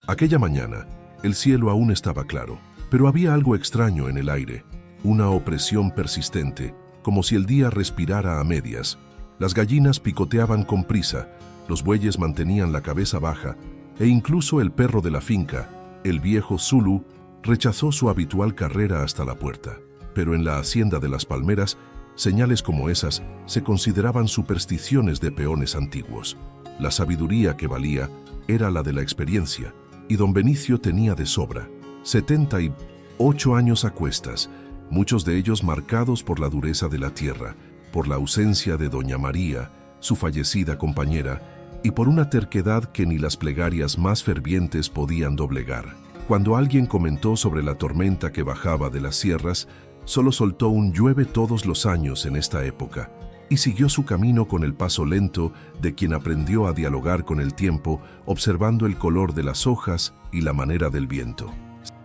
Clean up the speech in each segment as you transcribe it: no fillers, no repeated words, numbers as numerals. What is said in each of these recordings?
Aquella mañana, el cielo aún estaba claro, pero había algo extraño en el aire, una opresión persistente, como si el día respirara a medias. Las gallinas picoteaban con prisa, los bueyes mantenían la cabeza baja, e incluso el perro de la finca, el viejo Zulu, rechazó su habitual carrera hasta la puerta. Pero en la hacienda de las palmeras, señales como esas se consideraban supersticiones de peones antiguos. La sabiduría que valía era la de la experiencia, y don Benicio tenía de sobra 78 años a cuestas, muchos de ellos marcados por la dureza de la tierra, por la ausencia de doña María, su fallecida compañera, y por una terquedad que ni las plegarias más fervientes podían doblegar. Cuando alguien comentó sobre la tormenta que bajaba de las sierras, solo soltó un llueve todos los años en esta época, y siguió su camino con el paso lento de quien aprendió a dialogar con el tiempo, observando el color de las hojas y la manera del viento.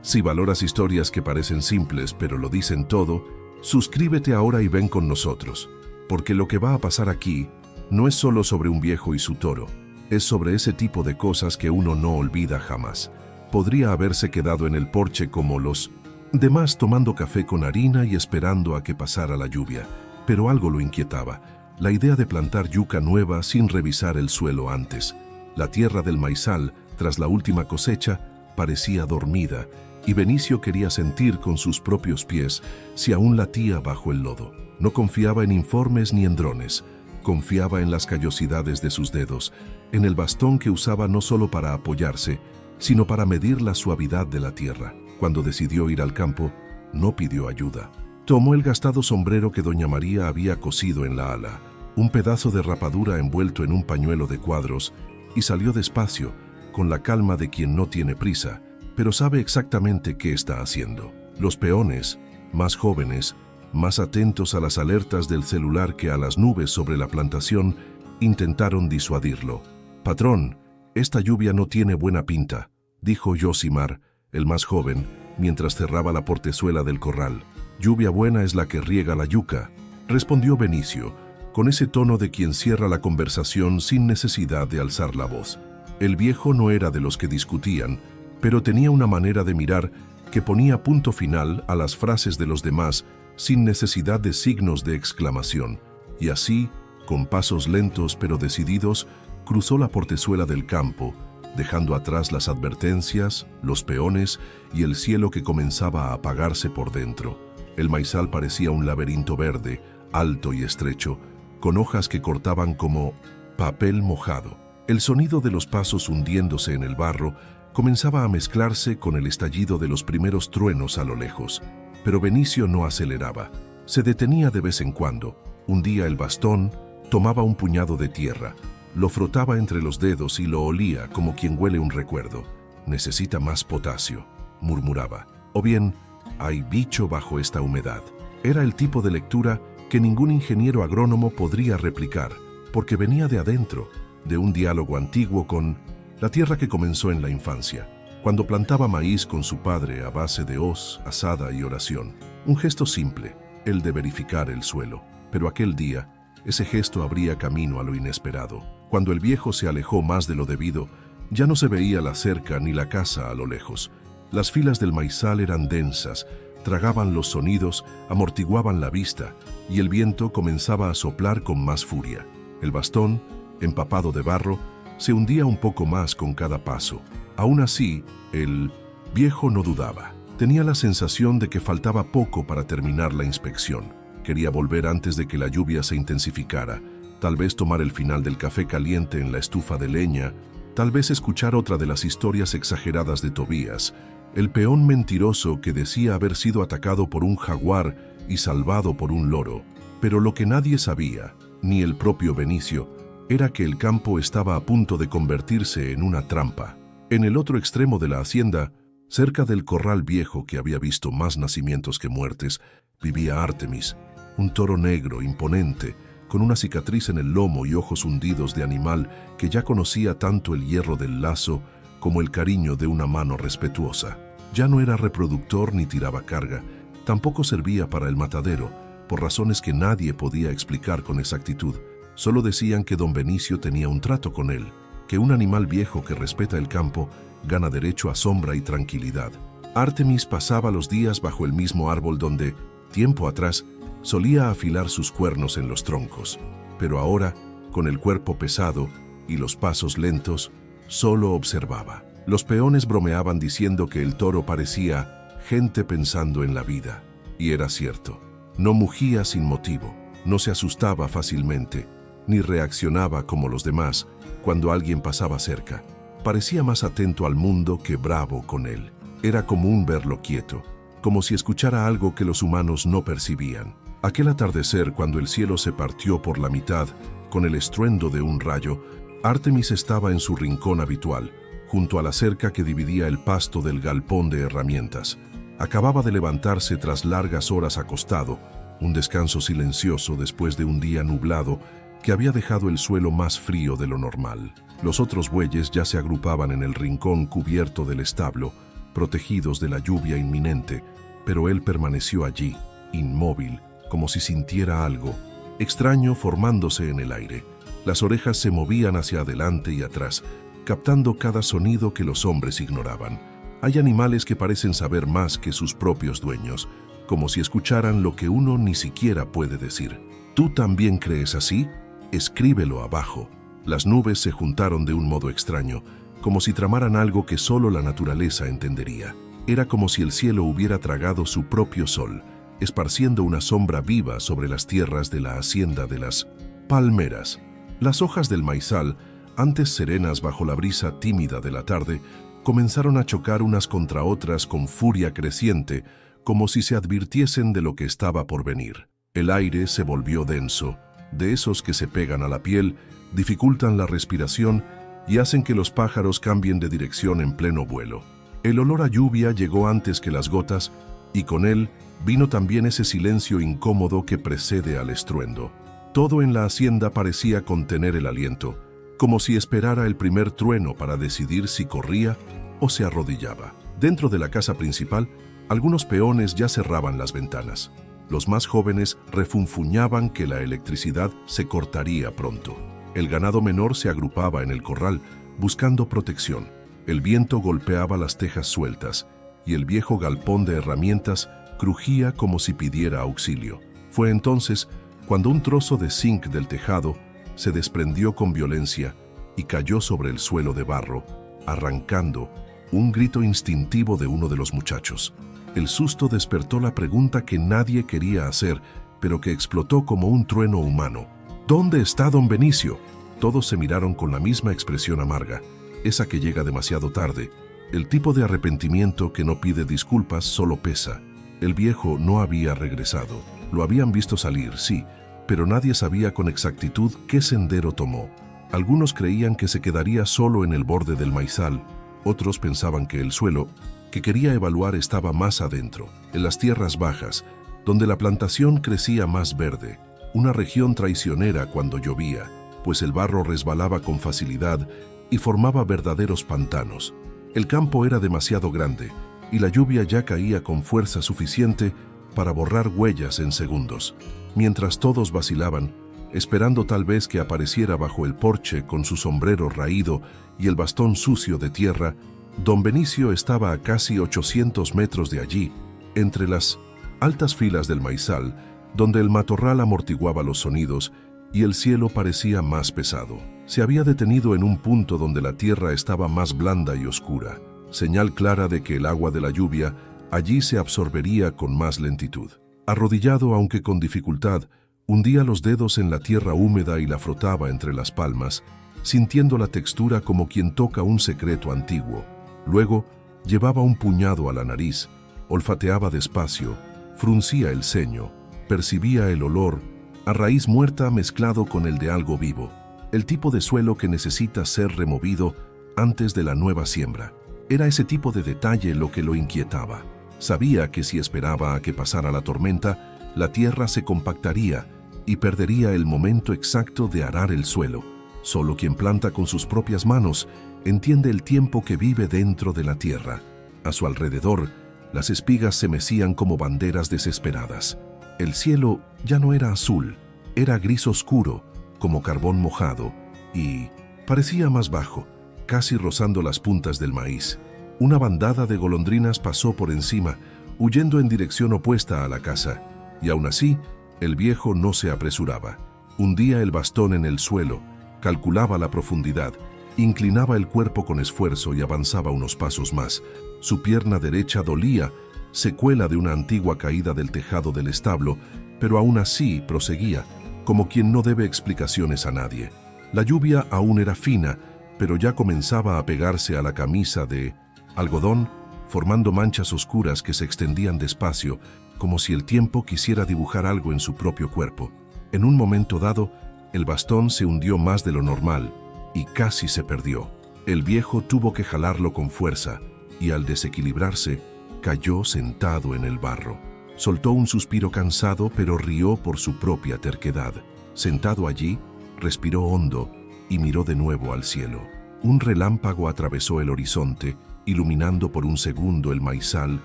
Si valoras historias que parecen simples pero lo dicen todo, suscríbete ahora y ven con nosotros, porque lo que va a pasar aquí no es solo sobre un viejo y su toro, es sobre ese tipo de cosas que uno no olvida jamás. Podría haberse quedado en el porche como los demás tomando café con harina y esperando a que pasara la lluvia, pero algo lo inquietaba, la idea de plantar yuca nueva sin revisar el suelo antes. La tierra del maizal, tras la última cosecha, parecía dormida, y Benicio quería sentir con sus propios pies si aún latía bajo el lodo. No confiaba en informes ni en drones, confiaba en las callosidades de sus dedos, en el bastón que usaba no solo para apoyarse, sino para medir la suavidad de la tierra. Cuando decidió ir al campo, no pidió ayuda. Tomó el gastado sombrero que doña María había cosido en la ala, un pedazo de rapadura envuelto en un pañuelo de cuadros, y salió despacio, con la calma de quien no tiene prisa, pero sabe exactamente qué está haciendo. Los peones, más jóvenes, más atentos a las alertas del celular que a las nubes sobre la plantación, intentaron disuadirlo. «Patrón, esta lluvia no tiene buena pinta», dijo Yosimar, el más joven, mientras cerraba la portezuela del corral. «Lluvia buena es la que riega la yuca», respondió Benicio, con ese tono de quien cierra la conversación sin necesidad de alzar la voz. El viejo no era de los que discutían, pero tenía una manera de mirar que ponía punto final a las frases de los demás sin necesidad de signos de exclamación, y así, con pasos lentos pero decididos, cruzó la portezuela del campo, dejando atrás las advertencias, los peones y el cielo que comenzaba a apagarse por dentro. El maizal parecía un laberinto verde, alto y estrecho, con hojas que cortaban como papel mojado. El sonido de los pasos hundiéndose en el barro comenzaba a mezclarse con el estallido de los primeros truenos a lo lejos. Pero Benicio no aceleraba. Se detenía de vez en cuando, hundía el bastón, tomaba un puñado de tierra, lo frotaba entre los dedos y lo olía como quien huele un recuerdo. «Necesita más potasio», murmuraba. O bien, «hay bicho bajo esta humedad». Era el tipo de lectura que ningún ingeniero agrónomo podría replicar, porque venía de adentro, de un diálogo antiguo con la tierra que comenzó en la infancia, cuando plantaba maíz con su padre a base de hoz, asada y oración. Un gesto simple, el de verificar el suelo. Pero aquel día, ese gesto abría camino a lo inesperado. Cuando el viejo se alejó más de lo debido, ya no se veía la cerca ni la casa a lo lejos. Las filas del maizal eran densas, tragaban los sonidos, amortiguaban la vista, y el viento comenzaba a soplar con más furia. El bastón, empapado de barro, se hundía un poco más con cada paso. Aún así, el viejo no dudaba. Tenía la sensación de que faltaba poco para terminar la inspección. Quería volver antes de que la lluvia se intensificara, tal vez tomar el final del café caliente en la estufa de leña, tal vez escuchar otra de las historias exageradas de Tobías, el peón mentiroso que decía haber sido atacado por un jaguar y salvado por un loro. Pero lo que nadie sabía, ni el propio Benicio, era que el campo estaba a punto de convertirse en una trampa. En el otro extremo de la hacienda, cerca del corral viejo que había visto más nacimientos que muertes, vivía Artemis, un toro negro, imponente, con una cicatriz en el lomo y ojos hundidos de animal que ya conocía tanto el hierro del lazo como el cariño de una mano respetuosa. Ya no era reproductor ni tiraba carga, tampoco servía para el matadero, por razones que nadie podía explicar con exactitud. Solo decían que don Benicio tenía un trato con él, que un animal viejo que respeta el campo gana derecho a sombra y tranquilidad. Artemis pasaba los días bajo el mismo árbol donde, tiempo atrás, solía afilar sus cuernos en los troncos, pero ahora, con el cuerpo pesado y los pasos lentos, solo observaba. Los peones bromeaban diciendo que el toro parecía gente pensando en la vida, y era cierto. No mugía sin motivo, no se asustaba fácilmente, ni reaccionaba como los demás cuando alguien pasaba cerca. Parecía más atento al mundo que bravo con él. Era común verlo quieto, como si escuchara algo que los humanos no percibían. Aquel atardecer, cuando el cielo se partió por la mitad con el estruendo de un rayo, Artemis estaba en su rincón habitual, junto a la cerca que dividía el pasto del galpón de herramientas. Acababa de levantarse tras largas horas acostado, un descanso silencioso después de un día nublado que había dejado el suelo más frío de lo normal. Los otros bueyes ya se agrupaban en el rincón cubierto del establo, protegidos de la lluvia inminente, pero él permaneció allí, inmóvil, como si sintiera algo extraño formándose en el aire. Las orejas se movían hacia adelante y atrás, captando cada sonido que los hombres ignoraban. Hay animales que parecen saber más que sus propios dueños, como si escucharan lo que uno ni siquiera puede decir. ¿Tú también crees así? Escríbelo abajo. Las nubes se juntaron de un modo extraño, como si tramaran algo que solo la naturaleza entendería. Era como si el cielo hubiera tragado su propio sol, esparciendo una sombra viva sobre las tierras de la hacienda de las palmeras. Las hojas del maizal, antes serenas bajo la brisa tímida de la tarde, comenzaron a chocar unas contra otras con furia creciente, como si se advirtiesen de lo que estaba por venir. El aire se volvió denso, de esos que se pegan a la piel, dificultan la respiración y hacen que los pájaros cambien de dirección en pleno vuelo. El olor a lluvia llegó antes que las gotas, y con él vino también ese silencio incómodo que precede al estruendo. Todo en la hacienda parecía contener el aliento, como si esperara el primer trueno para decidir si corría o se arrodillaba. Dentro de la casa principal, algunos peones ya cerraban las ventanas. Los más jóvenes refunfuñaban que la electricidad se cortaría pronto. El ganado menor se agrupaba en el corral, buscando protección. El viento golpeaba las tejas sueltas, y el viejo galpón de herramientas crujía como si pidiera auxilio. Fue entonces cuando un trozo de zinc del tejado se desprendió con violencia y cayó sobre el suelo de barro, arrancando un grito instintivo de uno de los muchachos. El susto despertó la pregunta que nadie quería hacer, pero que explotó como un trueno humano. ¿Dónde está don Benicio? Todos se miraron con la misma expresión amarga, esa que llega demasiado tarde, el tipo de arrepentimiento que no pide disculpas, solo pesa. El viejo no había regresado. Lo habían visto salir, sí, pero nadie sabía con exactitud qué sendero tomó. Algunos creían que se quedaría solo en el borde del maizal, otros pensaban que el suelo que quería evaluar estaba más adentro, en las tierras bajas, donde la plantación crecía más verde, una región traicionera cuando llovía, pues el barro resbalaba con facilidad y formaba verdaderos pantanos. El campo era demasiado grande, y la lluvia ya caía con fuerza suficiente para borrar huellas en segundos. Mientras todos vacilaban, esperando tal vez que apareciera bajo el porche con su sombrero raído y el bastón sucio de tierra, don Benicio estaba a casi 800 metros de allí, entre las altas filas del maizal, donde el matorral amortiguaba los sonidos y el cielo parecía más pesado. Se había detenido en un punto donde la tierra estaba más blanda y oscura, señal clara de que el agua de la lluvia allí se absorbería con más lentitud. Arrodillado, aunque con dificultad, hundía los dedos en la tierra húmeda y la frotaba entre las palmas, sintiendo la textura como quien toca un secreto antiguo. Luego, llevaba un puñado a la nariz, olfateaba despacio, fruncía el ceño, percibía el olor a raíz muerta mezclado con el de algo vivo, el tipo de suelo que necesita ser removido antes de la nueva siembra. Era ese tipo de detalle lo que lo inquietaba. Sabía que si esperaba a que pasara la tormenta, la tierra se compactaría y perdería el momento exacto de arar el suelo. Solo quien planta con sus propias manos entiende el tiempo que vive dentro de la tierra. A su alrededor, las espigas se mecían como banderas desesperadas. El cielo ya no era azul, era gris oscuro, como carbón mojado, y Parecía más bajo, casi rozando las puntas del maíz. Una bandada de golondrinas pasó por encima, huyendo en dirección opuesta a la casa, y aún así, el viejo no se apresuraba. Hundía el bastón en el suelo, calculaba la profundidad, inclinaba el cuerpo con esfuerzo y avanzaba unos pasos más. Su pierna derecha dolía, secuela de una antigua caída del tejado del establo, pero aún así proseguía, como quien no debe explicaciones a nadie. La lluvia aún era fina, pero ya comenzaba a pegarse a la camisa de algodón, formando manchas oscuras que se extendían despacio, como si el tiempo quisiera dibujar algo en su propio cuerpo. En un momento dado, el bastón se hundió más de lo normal y casi se perdió. El viejo tuvo que jalarlo con fuerza y al desequilibrarse, cayó sentado en el barro. Soltó un suspiro cansado, pero rió por su propia terquedad. Sentado allí, respiró hondo y miró de nuevo al cielo. Un relámpago atravesó el horizonte, iluminando por un segundo el maizal,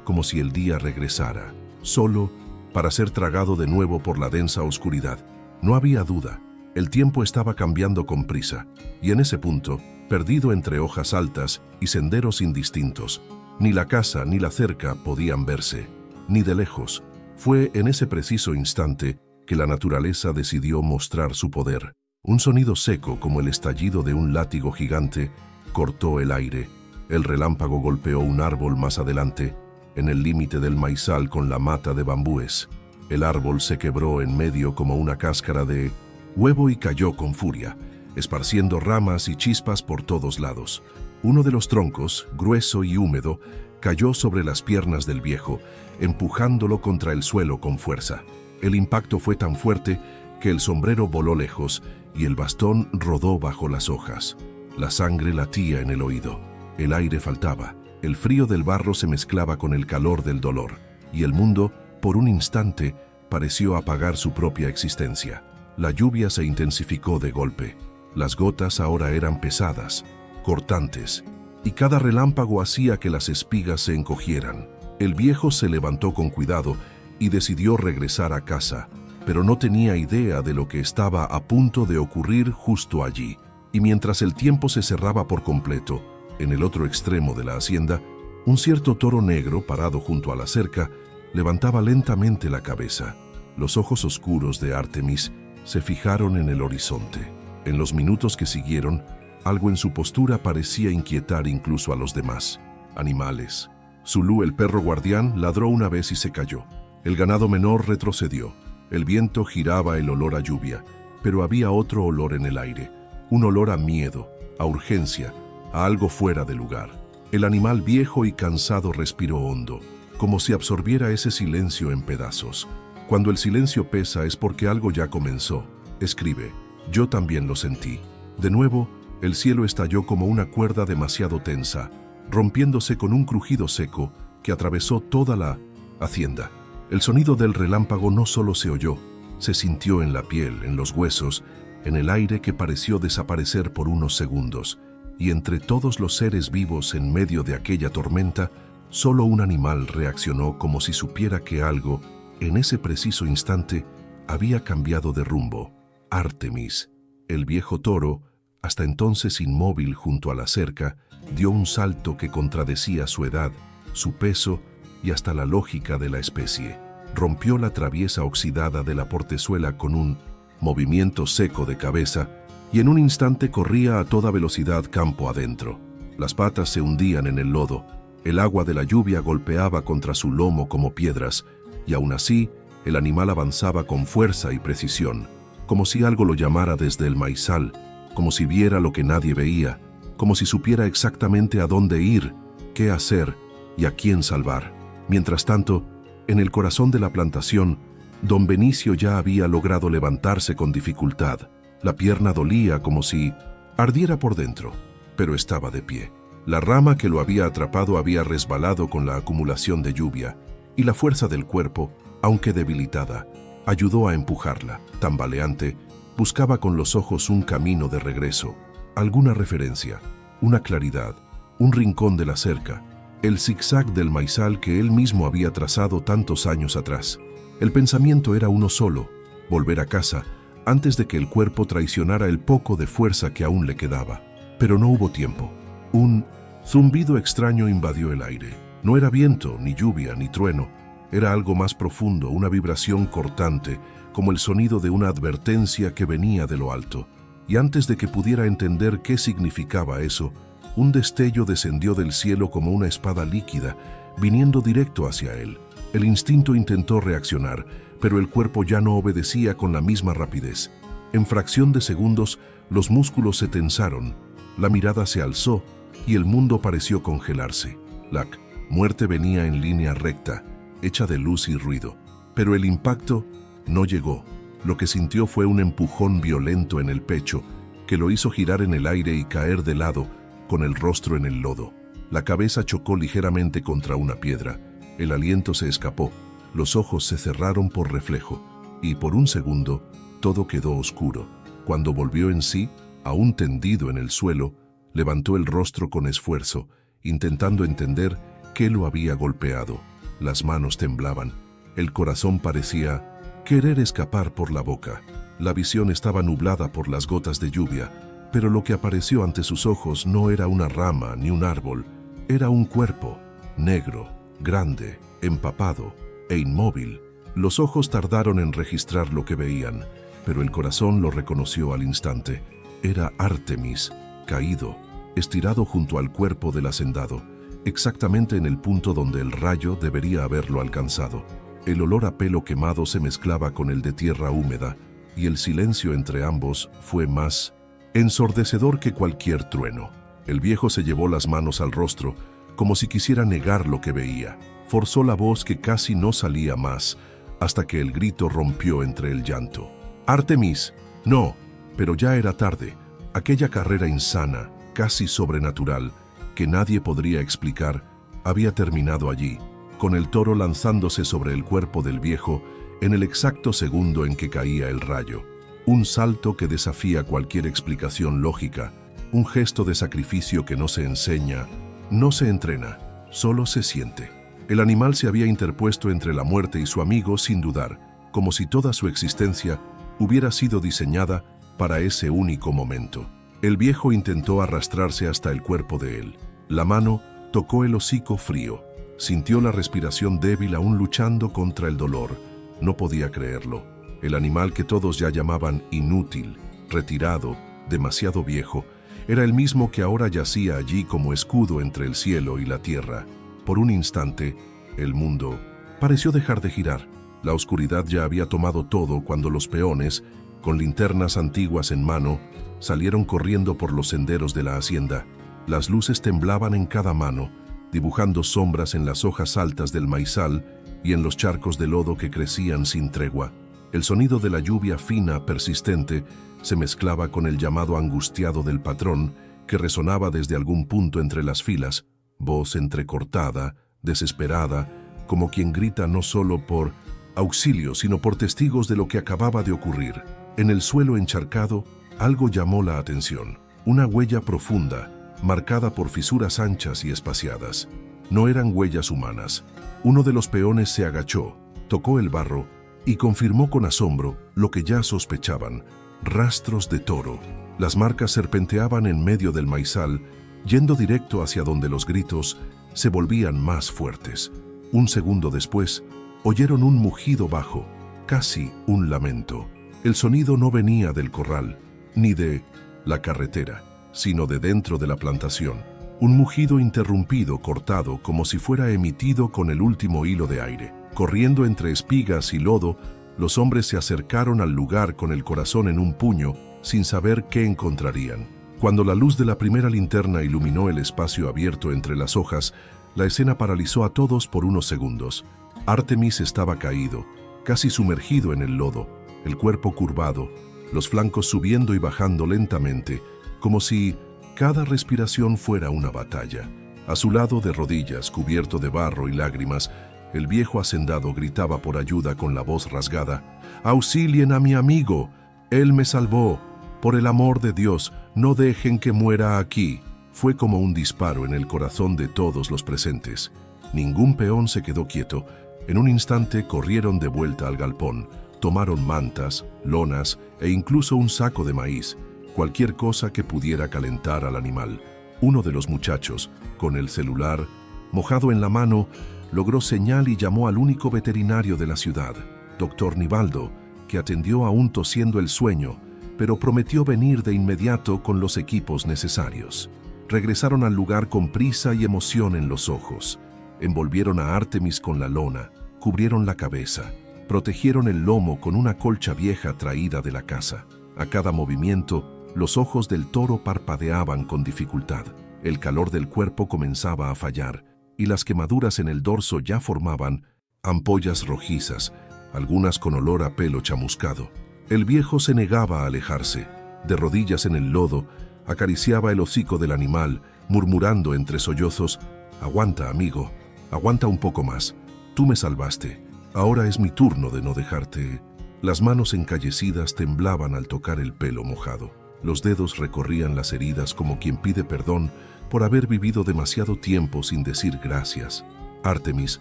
como si el día regresara, solo para ser tragado de nuevo por la densa oscuridad. No había duda, el tiempo estaba cambiando con prisa, y en ese punto, perdido entre hojas altas y senderos indistintos, ni la casa ni la cerca podían verse, ni de lejos. Fue en ese preciso instante que la naturaleza decidió mostrar su poder. Un sonido seco, como el estallido de un látigo gigante, cortó el aire. El relámpago golpeó un árbol más adelante, en el límite del maizal con la mata de bambúes. El árbol se quebró en medio como una cáscara de huevo y cayó con furia, esparciendo ramas y chispas por todos lados. Uno de los troncos, grueso y húmedo, cayó sobre las piernas del viejo, empujándolo contra el suelo con fuerza. El impacto fue tan fuerte que el sombrero voló lejos y el bastón rodó bajo las hojas. La sangre latía en el oído. El aire faltaba. El frío del barro se mezclaba con el calor del dolor, y el mundo, por un instante, pareció apagar su propia existencia. La lluvia se intensificó de golpe. Las gotas ahora eran pesadas, cortantes, y cada relámpago hacía que las espigas se encogieran. El viejo se levantó con cuidado y decidió regresar a casa, pero no tenía idea de lo que estaba a punto de ocurrir justo allí. Y mientras el tiempo se cerraba por completo, en el otro extremo de la hacienda, un cierto toro negro parado junto a la cerca levantaba lentamente la cabeza. Los ojos oscuros de Artemis se fijaron en el horizonte. En los minutos que siguieron, algo en su postura parecía inquietar incluso a los demás. Animales. Zulú, el perro guardián, ladró una vez y se cayó. El ganado menor retrocedió. El viento giraba el olor a lluvia, pero había otro olor en el aire. Un olor a miedo, a urgencia, a algo fuera de lugar. El animal viejo y cansado respiró hondo, como si absorbiera ese silencio en pedazos. Cuando el silencio pesa es porque algo ya comenzó. Escribe, yo también lo sentí. De nuevo, el cielo estalló como una cuerda demasiado tensa, rompiéndose con un crujido seco que atravesó toda la hacienda. El sonido del relámpago no solo se oyó, se sintió en la piel, en los huesos, en el aire que pareció desaparecer por unos segundos. Y entre todos los seres vivos en medio de aquella tormenta, solo un animal reaccionó como si supiera que algo, en ese preciso instante, había cambiado de rumbo. Artemis, el viejo toro, hasta entonces inmóvil junto a la cerca, dio un salto que contradecía su edad, su peso y hasta la lógica de la especie. Rompió la traviesa oxidada de la portezuela con un movimiento seco de cabeza, y en un instante corría a toda velocidad campo adentro. Las patas se hundían en el lodo, el agua de la lluvia golpeaba contra su lomo como piedras, y aún así, el animal avanzaba con fuerza y precisión, como si algo lo llamara desde el maizal, como si viera lo que nadie veía, como si supiera exactamente a dónde ir, qué hacer y a quién salvar. Mientras tanto, en el corazón de la plantación, don Benicio ya había logrado levantarse con dificultad. La pierna dolía como si ardiera por dentro, pero estaba de pie. La rama que lo había atrapado había resbalado con la acumulación de lluvia, y la fuerza del cuerpo, aunque debilitada, ayudó a empujarla. Tambaleante, buscaba con los ojos un camino de regreso, alguna referencia, una claridad, un rincón de la cerca, el zigzag del maizal que él mismo había trazado tantos años atrás. El pensamiento era uno solo: volver a casa, antes de que el cuerpo traicionara el poco de fuerza que aún le quedaba. Pero no hubo tiempo. Un zumbido extraño invadió el aire. No era viento, ni lluvia, ni trueno. Era algo más profundo, una vibración cortante, como el sonido de una advertencia que venía de lo alto. Y antes de que pudiera entender qué significaba eso, un destello descendió del cielo como una espada líquida, viniendo directo hacia él. El instinto intentó reaccionar, pero el cuerpo ya no obedecía con la misma rapidez. En fracción de segundos, los músculos se tensaron, la mirada se alzó y el mundo pareció congelarse. La muerte venía en línea recta, hecha de luz y ruido. Pero el impacto no llegó. Lo que sintió fue un empujón violento en el pecho, que lo hizo girar en el aire y caer de lado, con el rostro en el lodo. La cabeza chocó ligeramente contra una piedra. El aliento se escapó, los ojos se cerraron por reflejo, y por un segundo todo quedó oscuro. Cuando volvió en sí, aún tendido en el suelo, levantó el rostro con esfuerzo, intentando entender qué lo había golpeado. Las manos temblaban, el corazón parecía querer escapar por la boca. La visión estaba nublada por las gotas de lluvia, pero lo que apareció ante sus ojos no era una rama ni un árbol, era un cuerpo, negro, grande, empapado e inmóvil. Los ojos tardaron en registrar lo que veían, pero el corazón lo reconoció al instante. Era Artemis, caído, estirado junto al cuerpo del hacendado, exactamente en el punto donde el rayo debería haberlo alcanzado. El olor a pelo quemado se mezclaba con el de tierra húmeda, y el silencio entre ambos fue más ensordecedor que cualquier trueno. El viejo se llevó las manos al rostro, como si quisiera negar lo que veía. Forzó la voz que casi no salía más, hasta que el grito rompió entre el llanto. «¡Artemis! ¡No!». Pero ya era tarde. Aquella carrera insana, casi sobrenatural, que nadie podría explicar, había terminado allí, con el toro lanzándose sobre el cuerpo del viejo en el exacto segundo en que caía el rayo. Un salto que desafía cualquier explicación lógica, un gesto de sacrificio que no se enseña, no se entrena, solo se siente. El animal se había interpuesto entre la muerte y su amigo sin dudar, como si toda su existencia hubiera sido diseñada para ese único momento. El viejo intentó arrastrarse hasta el cuerpo de él. La mano tocó el hocico frío. Sintió la respiración débil aún luchando contra el dolor. No podía creerlo. El animal que todos ya llamaban inútil, retirado, demasiado viejo, era el mismo que ahora yacía allí como escudo entre el cielo y la tierra. Por un instante, el mundo pareció dejar de girar. La oscuridad ya había tomado todo cuando los peones, con linternas antiguas en mano, salieron corriendo por los senderos de la hacienda. Las luces temblaban en cada mano, dibujando sombras en las hojas altas del maizal y en los charcos de lodo que crecían sin tregua. El sonido de la lluvia fina, persistente, se mezclaba con el llamado angustiado del patrón, que resonaba desde algún punto entre las filas, voz entrecortada, desesperada, como quien grita no solo por auxilio, sino por testigos de lo que acababa de ocurrir. En el suelo encharcado, algo llamó la atención. Una huella profunda, marcada por fisuras anchas y espaciadas. No eran huellas humanas. Uno de los peones se agachó, tocó el barro y confirmó con asombro lo que ya sospechaban: rastros de toro. Las marcas serpenteaban en medio del maizal, yendo directo hacia donde los gritos se volvían más fuertes. Un segundo después, oyeron un mugido bajo, casi un lamento. El sonido no venía del corral, ni de la carretera, sino de dentro de la plantación. Un mugido interrumpido, cortado, como si fuera emitido con el último hilo de aire. Corriendo entre espigas y lodo, los hombres se acercaron al lugar con el corazón en un puño, sin saber qué encontrarían. Cuando la luz de la primera linterna iluminó el espacio abierto entre las hojas, la escena paralizó a todos por unos segundos. Artemis estaba caído, casi sumergido en el lodo, el cuerpo curvado, los flancos subiendo y bajando lentamente, como si cada respiración fuera una batalla. A su lado, de rodillas, cubierto de barro y lágrimas, el viejo hacendado gritaba por ayuda con la voz rasgada: «¡Auxilien a mi amigo! Él me salvó. Por el amor de Dios, no dejen que muera aquí». Fue como un disparo en el corazón de todos los presentes. Ningún peón se quedó quieto. En un instante corrieron de vuelta al galpón, tomaron mantas, lonas e incluso un saco de maíz, cualquier cosa que pudiera calentar al animal. Uno de los muchachos, con el celular mojado en la mano, logró señal y llamó al único veterinario de la ciudad, Dr. Nivaldo, que atendió aún tosiendo el sueño, pero prometió venir de inmediato con los equipos necesarios. Regresaron al lugar con prisa y emoción en los ojos. Envolvieron a Artemis con la lona, cubrieron la cabeza, protegieron el lomo con una colcha vieja traída de la casa. A cada movimiento, los ojos del toro parpadeaban con dificultad. El calor del cuerpo comenzaba a fallar, y las quemaduras en el dorso ya formaban ampollas rojizas, algunas con olor a pelo chamuscado. El viejo se negaba a alejarse. De rodillas en el lodo, acariciaba el hocico del animal, murmurando entre sollozos: «Aguanta, amigo, aguanta un poco más. Tú me salvaste. Ahora es mi turno de no dejarte». Las manos encallecidas temblaban al tocar el pelo mojado. Los dedos recorrían las heridas como quien pide perdón por haber vivido demasiado tiempo sin decir gracias. Artemis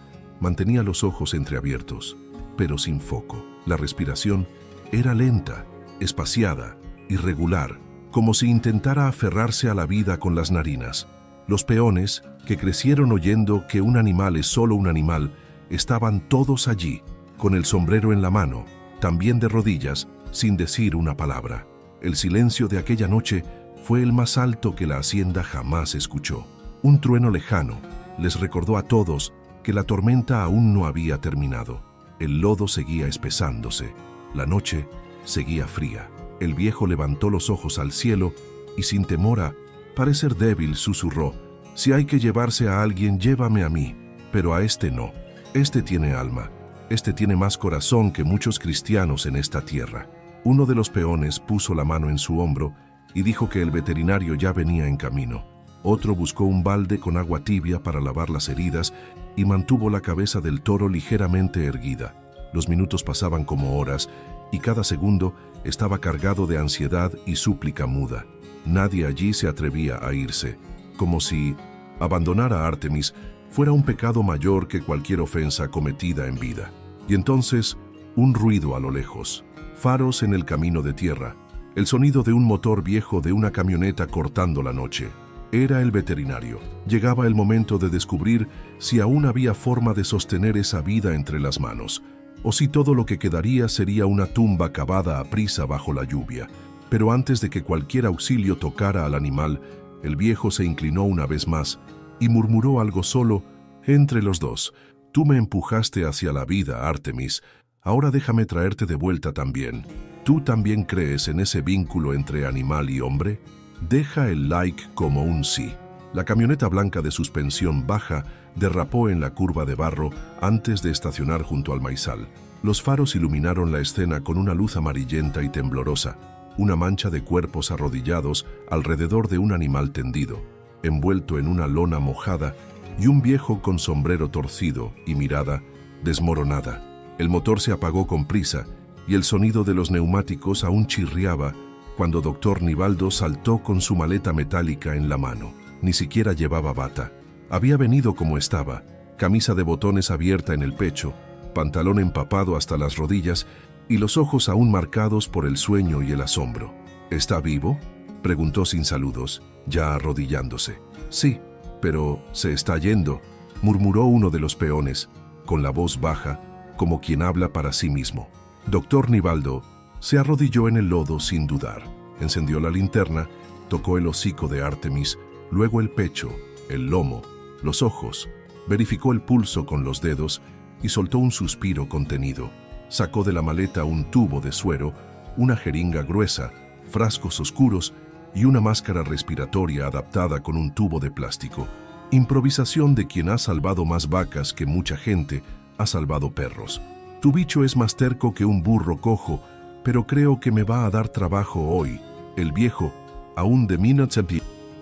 mantenía los ojos entreabiertos, pero sin foco. La respiración era lenta, espaciada, irregular, como si intentara aferrarse a la vida con las narinas. Los peones, que crecieron oyendo que un animal es solo un animal, estaban todos allí, con el sombrero en la mano, también de rodillas, sin decir una palabra. El silencio de aquella noche fue el más alto que la hacienda jamás escuchó. Un trueno lejano les recordó a todos que la tormenta aún no había terminado. El lodo seguía espesándose. La noche seguía fría. El viejo levantó los ojos al cielo y, sin temor a parecer débil, susurró: «Si hay que llevarse a alguien, llévame a mí, pero a este no. Este tiene alma. Este tiene más corazón que muchos cristianos en esta tierra». Uno de los peones puso la mano en su hombro y dijo que el veterinario ya venía en camino. Otro buscó un balde con agua tibia para lavar las heridas y mantuvo la cabeza del toro ligeramente erguida. Los minutos pasaban como horas y cada segundo estaba cargado de ansiedad y súplica muda. Nadie allí se atrevía a irse, como si abandonar a Artemis fuera un pecado mayor que cualquier ofensa cometida en vida. Y entonces, un ruido a lo lejos. Faros en el camino de tierra, el sonido de un motor viejo de una camioneta cortando la noche. Era el veterinario. Llegaba el momento de descubrir si aún había forma de sostener esa vida entre las manos, o si todo lo que quedaría sería una tumba cavada a prisa bajo la lluvia. Pero antes de que cualquier auxilio tocara al animal, el viejo se inclinó una vez más y murmuró algo solo entre los dos: «Tú me empujaste hacia la vida, Artemis. Ahora déjame traerte de vuelta también. ¿Tú también crees en ese vínculo entre animal y hombre? Deja el like como un sí». La camioneta blanca de suspensión baja derrapó en la curva de barro antes de estacionar junto al maizal. Los faros iluminaron la escena con una luz amarillenta y temblorosa, una mancha de cuerpos arrodillados alrededor de un animal tendido, envuelto en una lona mojada, y un viejo con sombrero torcido y mirada desmoronada. El motor se apagó con prisa y el sonido de los neumáticos aún chirriaba cuando Dr. Nivaldo saltó con su maleta metálica en la mano. Ni siquiera llevaba bata. Había venido como estaba, camisa de botones abierta en el pecho, pantalón empapado hasta las rodillas y los ojos aún marcados por el sueño y el asombro. «¿Está vivo?», preguntó sin saludos, ya arrodillándose. «Sí, pero se está yendo», murmuró uno de los peones, con la voz baja, como quien habla para sí mismo. Dr. Nivaldo se arrodilló en el lodo sin dudar. Encendió la linterna, tocó el hocico de Artemis, luego el pecho, el lomo, los ojos, verificó el pulso con los dedos y soltó un suspiro contenido. Sacó de la maleta un tubo de suero, una jeringa gruesa, frascos oscuros y una máscara respiratoria adaptada con un tubo de plástico. Improvisación de quien ha salvado más vacas que mucha gente ha salvado perros. «Tu bicho es más terco que un burro cojo, pero creo que me va a dar trabajo hoy». El viejo, aún de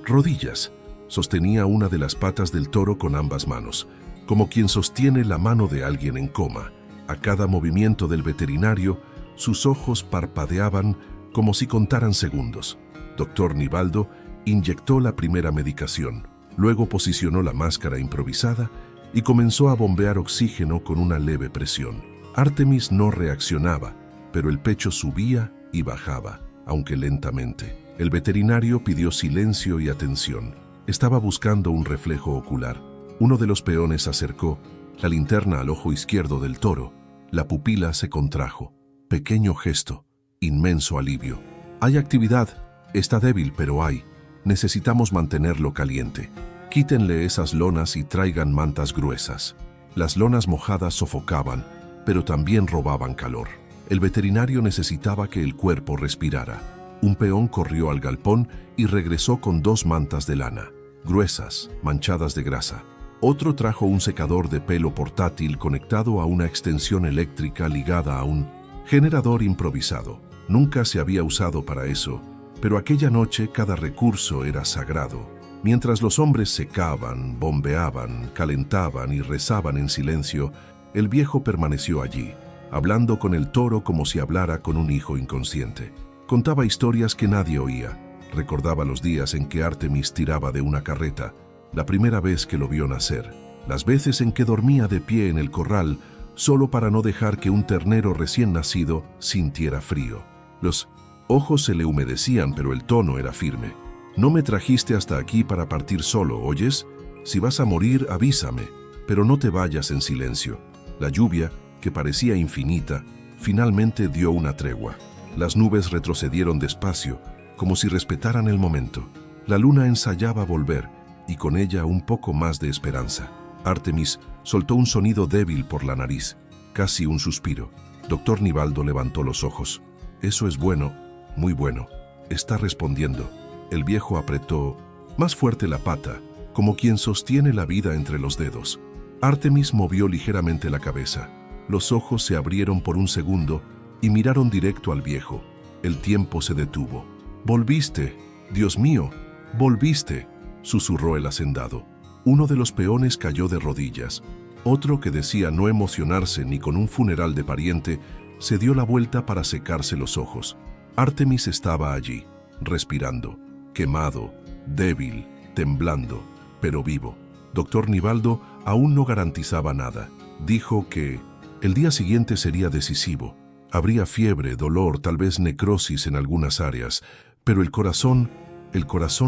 rodillas, sostenía una de las patas del toro con ambas manos, como quien sostiene la mano de alguien en coma. A cada movimiento del veterinario, sus ojos parpadeaban como si contaran segundos. Dr. Nivaldo inyectó la primera medicación, luego posicionó la máscara improvisada y comenzó a bombear oxígeno con una leve presión. Artemis no reaccionaba, pero el pecho subía y bajaba, aunque lentamente. El veterinario pidió silencio y atención. Estaba buscando un reflejo ocular. Uno de los peones se acercó, la linterna al ojo izquierdo del toro. La pupila se contrajo. Pequeño gesto, inmenso alivio. Hay actividad. Está débil, pero hay. Necesitamos mantenerlo caliente. Quítenle esas lonas y traigan mantas gruesas. Las lonas mojadas sofocaban, pero también robaban calor. El veterinario necesitaba que el cuerpo respirara. Un peón corrió al galpón y regresó con 2 mantas de lana, gruesas, manchadas de grasa. Otro trajo un secador de pelo portátil conectado a una extensión eléctrica ligada a un generador improvisado. Nunca se había usado para eso, pero aquella noche cada recurso era sagrado. Mientras los hombres secaban, bombeaban, calentaban y rezaban en silencio, el viejo permaneció allí, hablando con el toro como si hablara con un hijo inconsciente. Contaba historias que nadie oía. Recordaba los días en que Artemis tiraba de una carreta, la primera vez que lo vio nacer, las veces en que dormía de pie en el corral, solo para no dejar que un ternero recién nacido sintiera frío. Los ojos se le humedecían, pero el tono era firme. No me trajiste hasta aquí para partir solo, ¿oyes? Si vas a morir, avísame, pero no te vayas en silencio. La lluvia, que parecía infinita, finalmente dio una tregua. Las nubes retrocedieron despacio, como si respetaran el momento. La luna ensayaba volver, y con ella un poco más de esperanza. Artemis soltó un sonido débil por la nariz, casi un suspiro. Doctor Nivaldo levantó los ojos. Eso es bueno, muy bueno. Está respondiendo. El viejo apretó más fuerte la pata, como quien sostiene la vida entre los dedos. Artemis movió ligeramente la cabeza. Los ojos se abrieron por un segundo y miraron directo al viejo. El tiempo se detuvo. «Volviste, Dios mío, volviste», susurró el hacendado. Uno de los peones cayó de rodillas. Otro, que decía no emocionarse ni con un funeral de pariente, se dio la vuelta para secarse los ojos. Artemis estaba allí, respirando, quemado, débil, temblando, pero vivo. Doctor Nivaldo aún no garantizaba nada. Dijo que el día siguiente sería decisivo. Habría fiebre, dolor, tal vez necrosis en algunas áreas, pero el corazón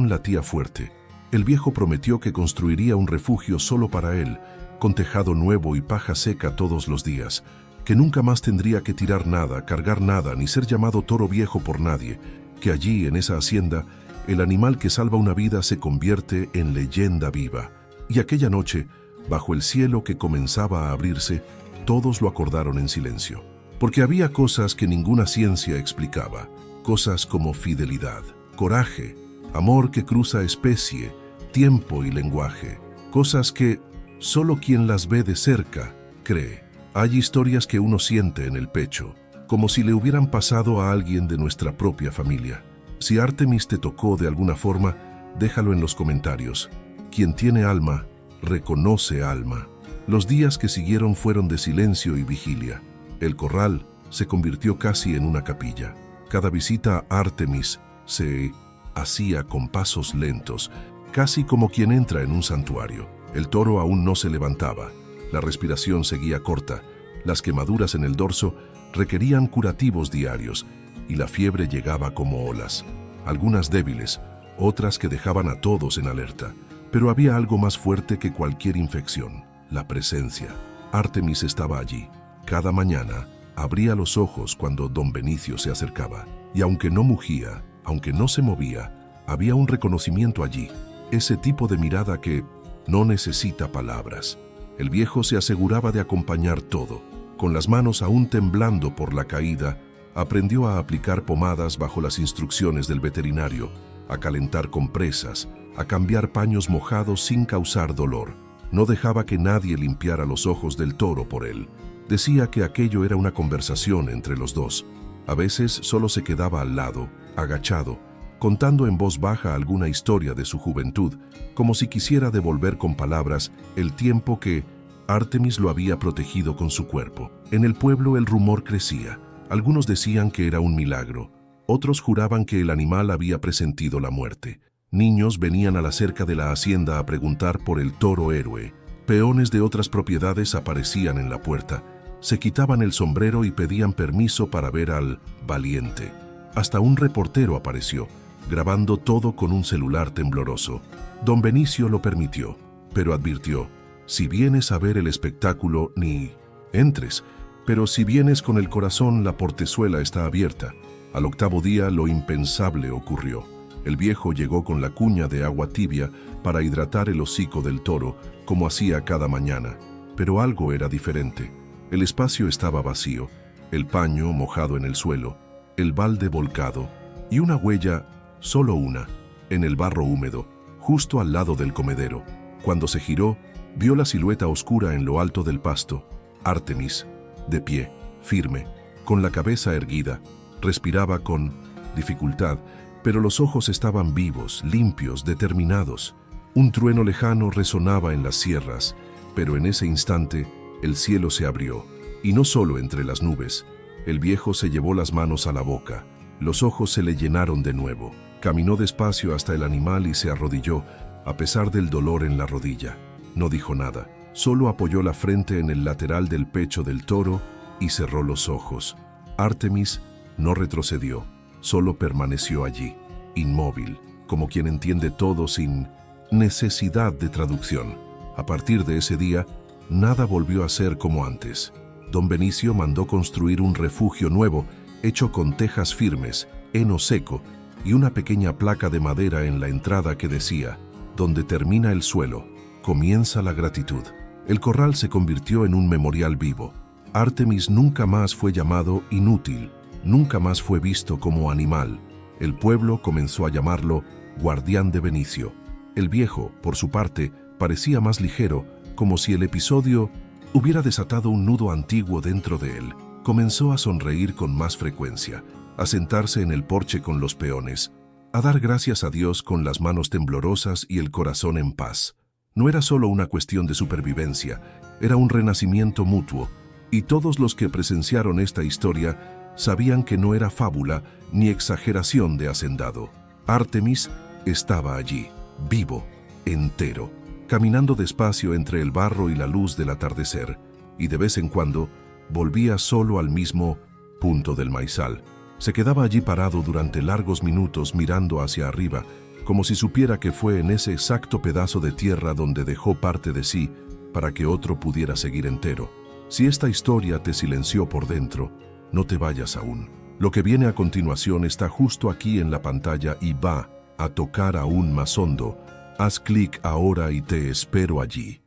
latía fuerte. El viejo prometió que construiría un refugio solo para él, con tejado nuevo y paja seca todos los días, que nunca más tendría que tirar nada, cargar nada, ni ser llamado toro viejo por nadie, que allí, en esa hacienda, el animal que salva una vida se convierte en leyenda viva. Y aquella noche, bajo el cielo que comenzaba a abrirse, todos lo acordaron en silencio. Porque había cosas que ninguna ciencia explicaba, cosas como fidelidad, coraje, amor que cruza especie, tiempo y lenguaje, cosas que solo quien las ve de cerca cree. Hay historias que uno siente en el pecho, como si le hubieran pasado a alguien de nuestra propia familia. Si Artemis te tocó de alguna forma, déjalo en los comentarios. Quien tiene alma, reconoce alma. Los días que siguieron fueron de silencio y vigilia. El corral se convirtió casi en una capilla. Cada visita a Artemis se hacía con pasos lentos, casi como quien entra en un santuario. El toro aún no se levantaba. La respiración seguía corta. Las quemaduras en el dorso requerían curativos diarios y la fiebre llegaba como olas. Algunas débiles, otras que dejaban a todos en alerta. Pero había algo más fuerte que cualquier infección: la presencia. Artemis estaba allí. Cada mañana abría los ojos cuando don Benicio se acercaba. Y aunque no mugía, aunque no se movía, había un reconocimiento allí. Ese tipo de mirada que no necesita palabras. El viejo se aseguraba de acompañar todo. Con las manos aún temblando por la caída, aprendió a aplicar pomadas bajo las instrucciones del veterinario, a calentar compresas, a cambiar paños mojados sin causar dolor. No dejaba que nadie limpiara los ojos del toro por él. Decía que aquello era una conversación entre los dos. A veces solo se quedaba al lado, agachado, contando en voz baja alguna historia de su juventud, como si quisiera devolver con palabras el tiempo que Artemis lo había protegido con su cuerpo. En el pueblo el rumor crecía. Algunos decían que era un milagro. Otros juraban que el animal había presentido la muerte. Niños venían a la cerca de la hacienda a preguntar por el toro héroe. Peones de otras propiedades aparecían en la puerta. Se quitaban el sombrero y pedían permiso para ver al valiente. Hasta un reportero apareció, grabando todo con un celular tembloroso. Don Benicio lo permitió, pero advirtió: si vienes a ver el espectáculo, ni entres, pero si vienes con el corazón, la portezuela está abierta. Al octavo día, lo impensable ocurrió. El viejo llegó con la cuña de agua tibia para hidratar el hocico del toro, como hacía cada mañana. Pero algo era diferente. El espacio estaba vacío, el paño mojado en el suelo, el balde volcado y una huella, solo una, en el barro húmedo, justo al lado del comedero. Cuando se giró, vio la silueta oscura en lo alto del pasto. Artemis, de pie, firme, con la cabeza erguida, respiraba con dificultad, pero los ojos estaban vivos, limpios, determinados. Un trueno lejano resonaba en las sierras, pero en ese instante el cielo se abrió, y no solo entre las nubes. El viejo se llevó las manos a la boca, los ojos se le llenaron de nuevo. Caminó despacio hasta el animal y se arrodilló, a pesar del dolor en la rodilla. No dijo nada, solo apoyó la frente en el lateral del pecho del toro y cerró los ojos. Artemis no retrocedió, solo permaneció allí, inmóvil, como quien entiende todo sin necesidad de traducción. A partir de ese día, nada volvió a ser como antes. Don Benicio mandó construir un refugio nuevo, hecho con tejas firmes, heno seco y una pequeña placa de madera en la entrada que decía: donde termina el suelo, comienza la gratitud. El corral se convirtió en un memorial vivo. Artemis nunca más fue llamado inútil, nunca más fue visto como animal. El pueblo comenzó a llamarlo Guardián de Benicio. El viejo, por su parte, parecía más ligero, como si el episodio hubiera desatado un nudo antiguo dentro de él. Comenzó a sonreír con más frecuencia, a sentarse en el porche con los peones, a dar gracias a Dios con las manos temblorosas y el corazón en paz. No era solo una cuestión de supervivencia, era un renacimiento mutuo, y todos los que presenciaron esta historia sabían que no era fábula ni exageración de hacendado. Artemis estaba allí, vivo, entero, caminando despacio entre el barro y la luz del atardecer, y de vez en cuando volvía solo al mismo punto del maizal. Se quedaba allí parado durante largos minutos mirando hacia arriba, como si supiera que fue en ese exacto pedazo de tierra donde dejó parte de sí para que otro pudiera seguir entero. Si esta historia te silenció por dentro, no te vayas aún. Lo que viene a continuación está justo aquí en la pantalla y va a tocar aún más hondo. Haz clic ahora y te espero allí.